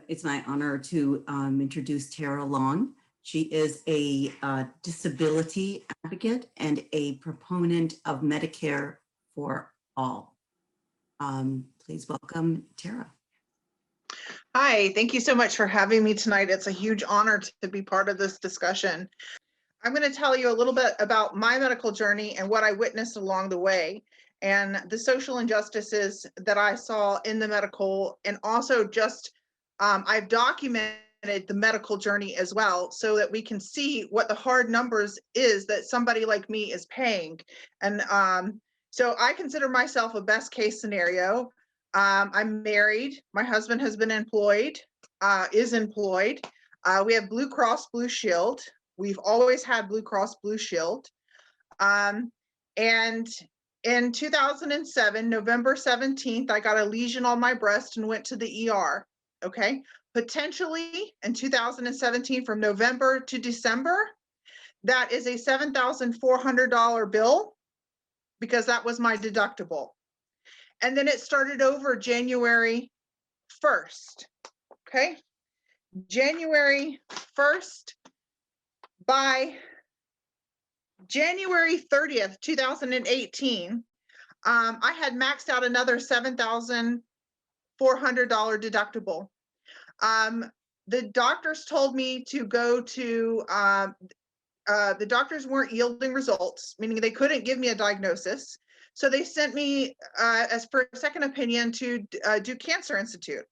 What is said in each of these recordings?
It's my honor to introduce Tera Long. She is a disability advocate and a proponent of Medicare for all. Please welcome Tera. Hi, thank you so much for having me tonight. It's a huge honor to be part of this discussion. I'm going to tell you a little bit about my medical journey and what I witnessed along the way, and the social injustices that I saw in the medical, and also just I've documented the medical journey as well so that we can see what the hard numbers is that somebody like me is paying. And so I consider myself a best case scenario. I'm married. My husband has been employed, is employed. We have Blue Cross Blue Shield. We've always had Blue Cross Blue Shield. And in 2007, November 17th, I got a lesion on my breast and went to the ER. Okay. Potentially in 2017, from November to December, that is a $7,400 bill because that was my deductible. And then it started over January 1st. Okay. January 1st, by January 30th, 2018, I had maxed out another $7,400 deductible. The doctors told me to go to, the doctors weren't yielding results, meaning they couldn't give me a diagnosis. So they sent me as for a second opinion to Duke Cancer Institute.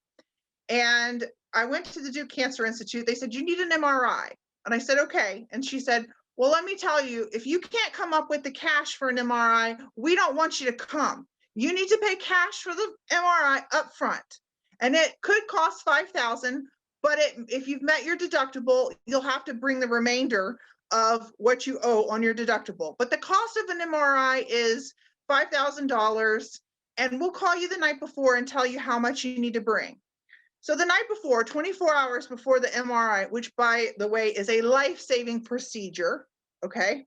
And I went to the Duke Cancer Institute. They said, you need an MRI. And I said, okay. And she said, well, let me tell you, if you can't come up with the cash for an MRI, we don't want you to come. You need to pay cash for the MRI up front. And it could cost $5,000, but if you've met your deductible, you'll have to bring the remainder of what you owe on your deductible. But the cost of an MRI is $5,000, and we'll call you the night before and tell you how much you need to bring. So the night before, 24 hours before the MRI, which by the way is a life-saving procedure, okay,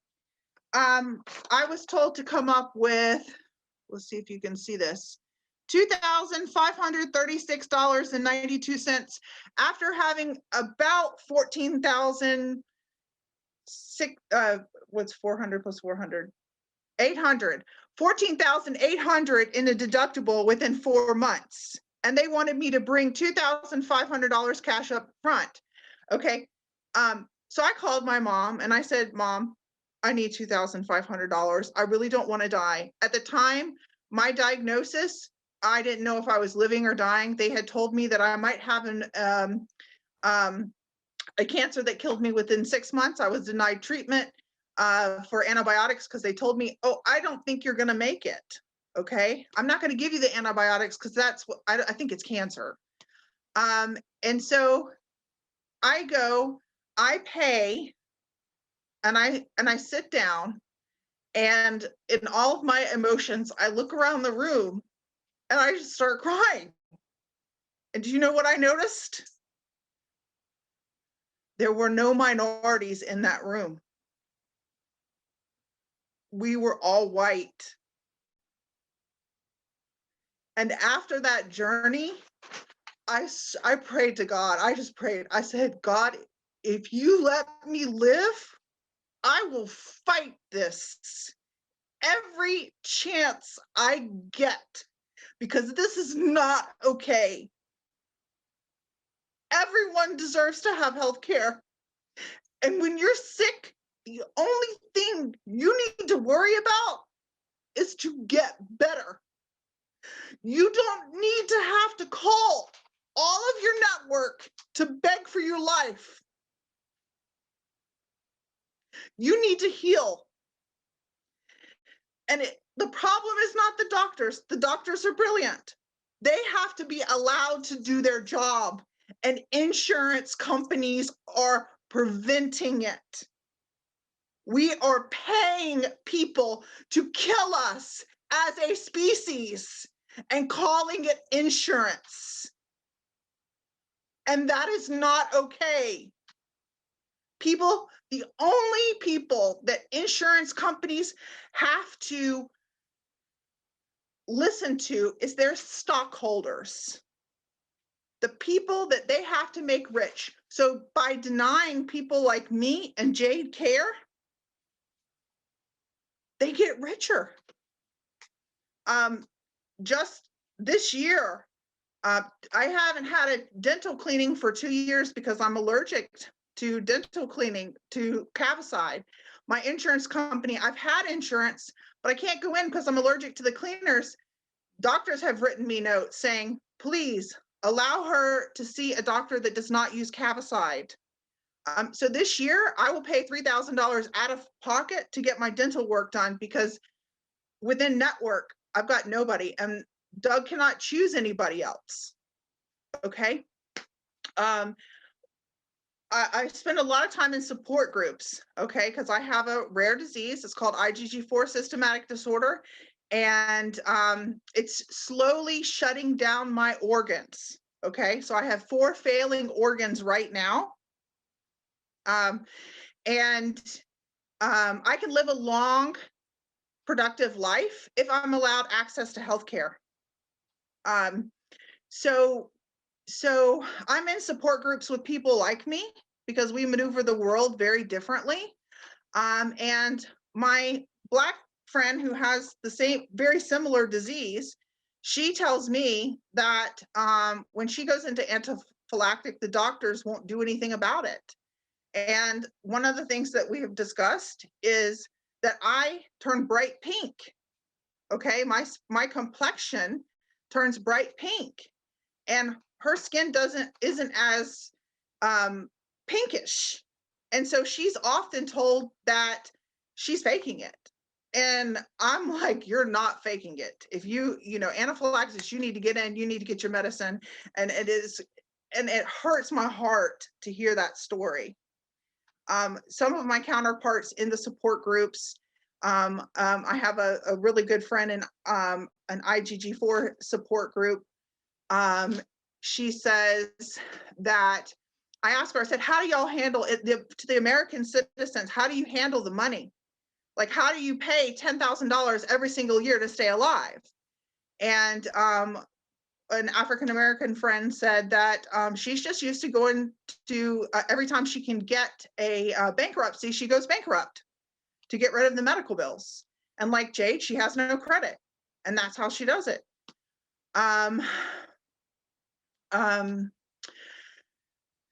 I was told to come up with, let's see if you can see this, $2,536.92 after having about 14,000, what's 400 plus 400? 800, 14,800 in a deductible within 4 months. And they wanted me to bring $2,500 cash up front. Okay. So I called my mom and I said, Mom, I need $2,500. I really don't want to die. At the time, my diagnosis, I didn't know if I was living or dying. They had told me that I might have a cancer that killed me within 6 months. I was denied treatment for antibiotics because they told me, oh, I don't think you're going to make it. Okay, I'm not going to give you the antibiotics because that's what I think it's cancer. And so I go, I pay, and I sit down, and in all of my emotions, I look around the room and I just start crying. And do you know what I noticed? There were no minorities in that room. We were all white. And after that journey, I prayed to God. I just prayed. I said, God, if you let me live, I will fight this every chance I get, because this is not okay. Everyone deserves to have health care. And when you're sick, the only thing you need to worry about is to get better. You don't need to have to call all of your network to beg for your life. You need to heal. And the problem is not the doctors. The doctors are brilliant. They have to be allowed to do their job, and insurance companies are preventing it. We are paying people to kill us as a species and calling it insurance. And that is not okay. People, the only people that insurance companies have to listen to is their stockholders. the people that they have to make rich. So by denying people like me and Jade care, they get richer. Just this year, I haven't had a dental cleaning for 2 years because I'm allergic to dental cleaning, to Cavicide. My insurance company, I've had insurance, but I can't go in because I'm allergic to the cleaners. Doctors have written me notes saying, please allow her to see a doctor that does not use Cavicide. So this year I will pay $3,000 out of pocket to get my dental work done because within network, I've got nobody and Doug cannot choose anybody else. Okay. I spend a lot of time in support groups, okay, because I have a rare disease. It's called IgG4 systematic disorder, and it's slowly shutting down my organs, okay? So I have 4 failing organs right now, and I can live a long, productive life if I'm allowed access to healthcare. So I'm in support groups with people like me because we maneuver the world very differently. And my Black friend who has the same, very similar disease, she tells me that when she goes into anaphylactic, the doctors won't do anything about it. And one of the things that we have discussed is that I turn bright pink. Okay, my complexion turns bright pink, and her skin isn't as pinkish. And so she's often told that she's faking it. And I'm like, you're not faking it. If anaphylaxis, you need to get in, you need to get your medicine. And it hurts my heart to hear that story. Some of my counterparts in the support groups, I have a really good friend in an IgG4 support group. She says that I asked her, I said, how do y'all handle it to the American citizens? How do you handle the money? Like, how do you pay $10,000 every single year to stay alive? And an African-American friend said that she's just used to going to, every time she can get a bankruptcy, she goes bankrupt to get rid of the medical bills. And like Jade, she has no credit. And that's how she does it.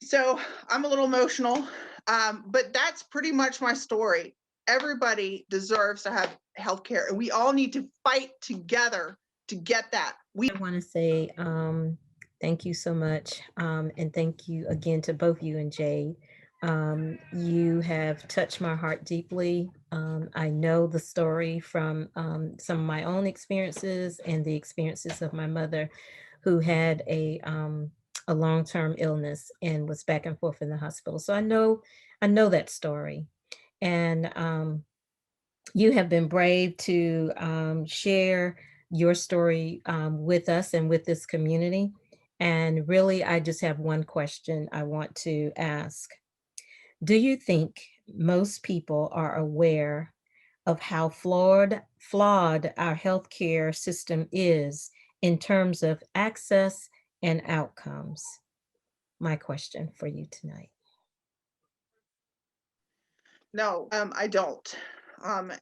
So I'm a little emotional, but that's pretty much my story. Everybody deserves to have healthcare, and we all need to fight together to get that. I want to say thank you so much, and thank you again to both you and Jade. You have touched my heart deeply. I know the story from some of my own experiences and the experiences of my mother, who had a long-term illness and was back and forth in the hospital. So I know that story, and you have been brave to share your story with us and with this community. And really, I just have one question I want to ask. Do you think most people are aware of how flawed our healthcare system is in terms of access and outcomes? My question for you tonight. No, I don't.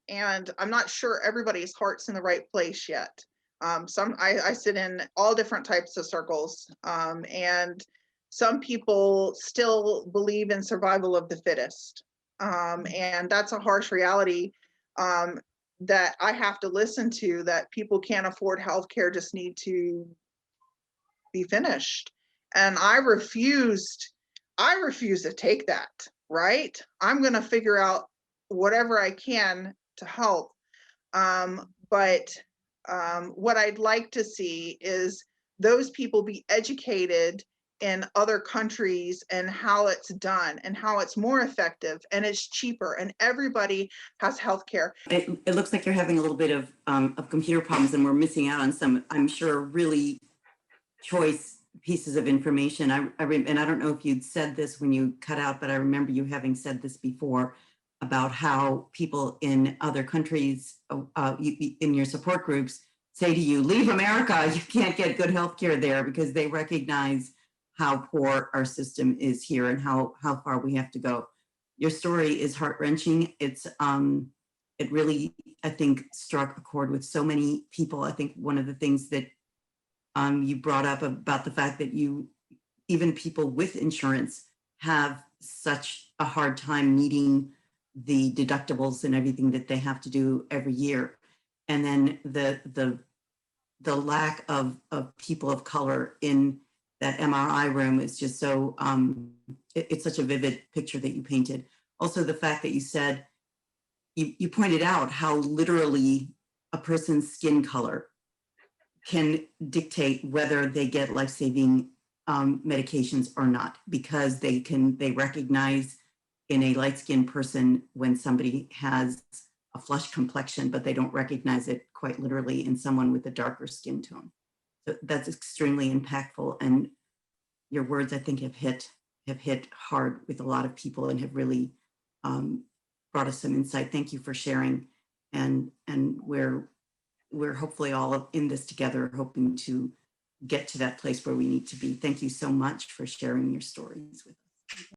And I'm not sure everybody's heart's in the right place yet. I sit in all different types of circles, and some people still believe in survival of the fittest. And that's a harsh reality that I have to listen to, that people can't afford healthcare, just need to be finished. And I refuse to take that, right? I'm going to figure out whatever I can to help. But what I'd like to see is those people be educated in other countries and how it's done and how it's more effective and it's cheaper and everybody has healthcare. It looks like you're having a little bit of computer problems and we're missing out on some, I'm sure, really choice pieces of information. And I don't know if you'd said this when you cut out, but I remember you having said this before about how people in other countries, in your support groups, say to you, leave America, you can't get good health care there, because they recognize how poor our system is here and how far we have to go. Your story is heart-wrenching. It really, I think, struck a chord with so many people. I think one of the things that you brought up about the fact that even people with insurance have such a hard time meeting the deductibles and everything that they have to do every year. And then the lack of people of color in that MRI room is just so, it's such a vivid picture that you painted. Also, the fact that you said, you pointed out how literally a person's skin color can dictate whether they get life-saving medications or not, because they recognize in a light-skinned person when somebody has a flush complexion, but they don't recognize it quite literally in someone with a darker skin tone. So that's extremely impactful. And your words, I think, have hit hard with a lot of people and have really brought us some insight. Thank you for sharing. And we're hopefully all in this together, hoping to get to that place where we need to be. Thank you so much for sharing your stories with us.